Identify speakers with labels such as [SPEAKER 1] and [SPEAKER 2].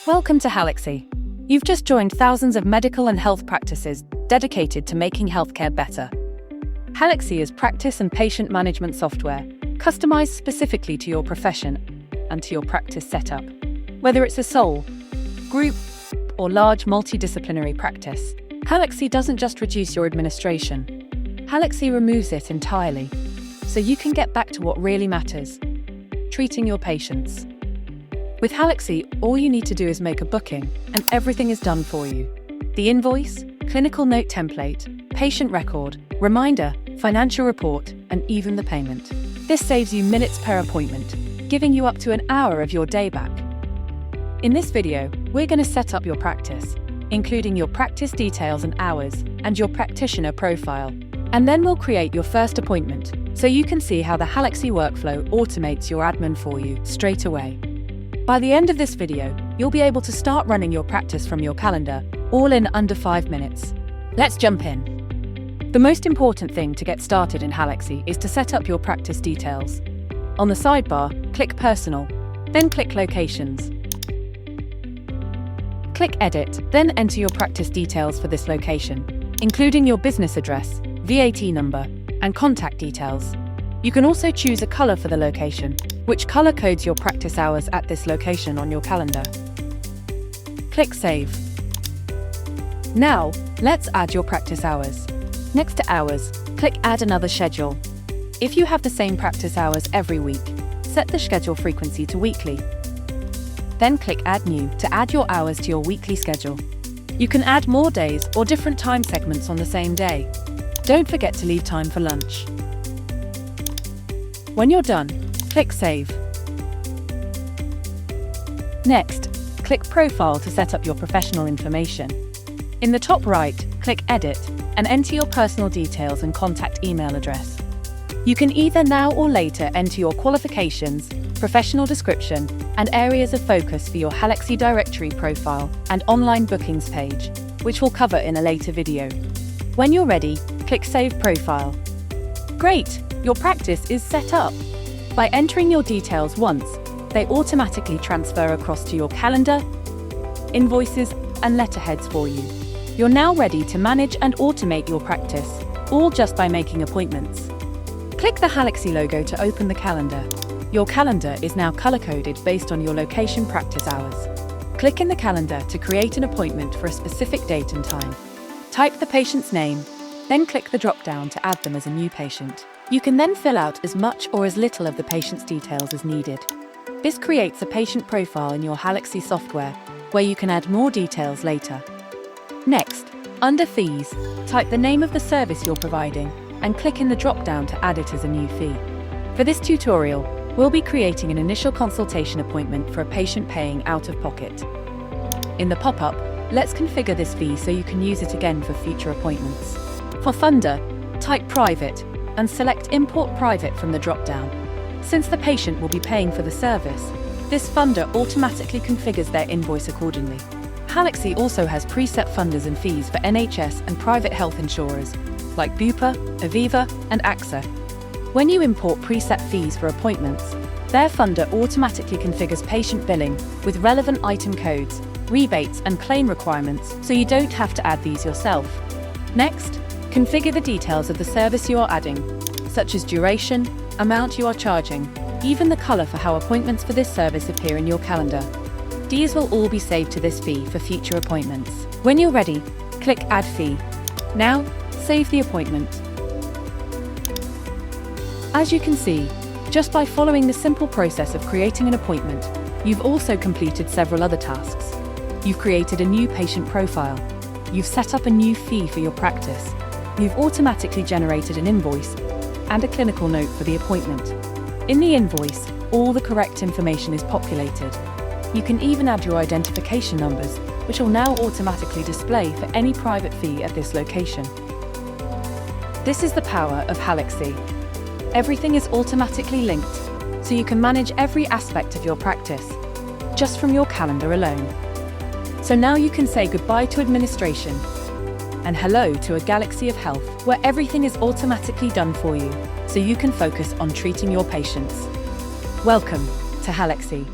[SPEAKER 1] Welcome to Halaxy. You've just joined thousands of medical and health practices dedicated to making healthcare better. Halaxy is practice and patient management software, customized specifically to your profession and to your practice setup. Whether it's a sole, group, or large multidisciplinary practice, Halaxy doesn't just reduce your administration. Halaxy removes it entirely, so you can get back to what really matters: treating your patients. With Halaxy, all you need to do is make a booking, and everything is done for you. The invoice, clinical note template, patient record, reminder, financial report, and even the payment. This saves you minutes per appointment, giving you up to an hour of your day back. In this video, we're going to set up your practice, including your practice details and hours, and your practitioner profile. And then we'll create your first appointment, so you can see how the Halaxy workflow automates your admin for you straight away. By the end of this video, you'll be able to start running your practice from your calendar, all in under 5 minutes. Let's jump in. The most important thing to get started in Halaxy is to set up your practice details. On the sidebar, click Personal, then click Locations. Click Edit, then enter your practice details for this location, including your business address, VAT number, and contact details. You can also choose a color for the location, which color codes your practice hours at this location on your calendar. Click Save. Now, let's add your practice hours. Next to hours, click Add another schedule. If you have the same practice hours every week, set the schedule frequency to weekly. Then click Add New to add your hours to your weekly schedule. You can add more days or different time segments on the same day. Don't forget to leave time for lunch. When you're done, click Save. Next, click Profile to set up your professional information. In the top right, click Edit and enter your personal details and contact email address. You can either now or later enter your qualifications, professional description, and areas of focus for your Halaxy directory profile and online bookings page, which we'll cover in a later video. When you're ready, click Save Profile. Great! Your practice is set up. By entering your details once, they automatically transfer across to your calendar, invoices, and letterheads for you. You're now ready to manage and automate your practice, all just by making appointments. Click the Halaxy logo to open the calendar. Your calendar is now color-coded based on your location practice hours. Click in the calendar to create an appointment for a specific date and time. Type the patient's name, then click the drop-down to add them as a new patient. You can then fill out as much or as little of the patient's details as needed. This creates a patient profile in your Halaxy software, where you can add more details later. Next, under Fees, type the name of the service you're providing and click in the drop-down to add it as a new fee. For this tutorial, we'll be creating an initial consultation appointment for a patient paying out of pocket. In the pop-up, let's configure this fee so you can use it again for future appointments. For funder, type Private and select Import Private from the drop-down. Since the patient will be paying for the service, this funder automatically configures their invoice accordingly. Halaxy also has preset funders and fees for NHS and private health insurers, like Bupa, Aviva, and AXA. When you import preset fees for appointments, their funder automatically configures patient billing with relevant item codes, rebates, and claim requirements, so you don't have to add these yourself. Next, configure the details of the service you are adding, such as duration, amount you are charging, even the color for how appointments for this service appear in your calendar. These will all be saved to this fee for future appointments. When you're ready, click Add Fee. Now, save the appointment. As you can see, just by following the simple process of creating an appointment, you've also completed several other tasks. You've created a new patient profile. You've set up a new fee for your practice. You've automatically generated an invoice and a clinical note for the appointment. In the invoice, all the correct information is populated. You can even add your identification numbers, which will now automatically display for any private fee at this location. This is the power of Halaxy. Everything is automatically linked, so you can manage every aspect of your practice, just from your calendar alone. So now you can say goodbye to administration and hello to a galaxy of health where everything is automatically done for you, so you can focus on treating your patients. Welcome to Halaxy.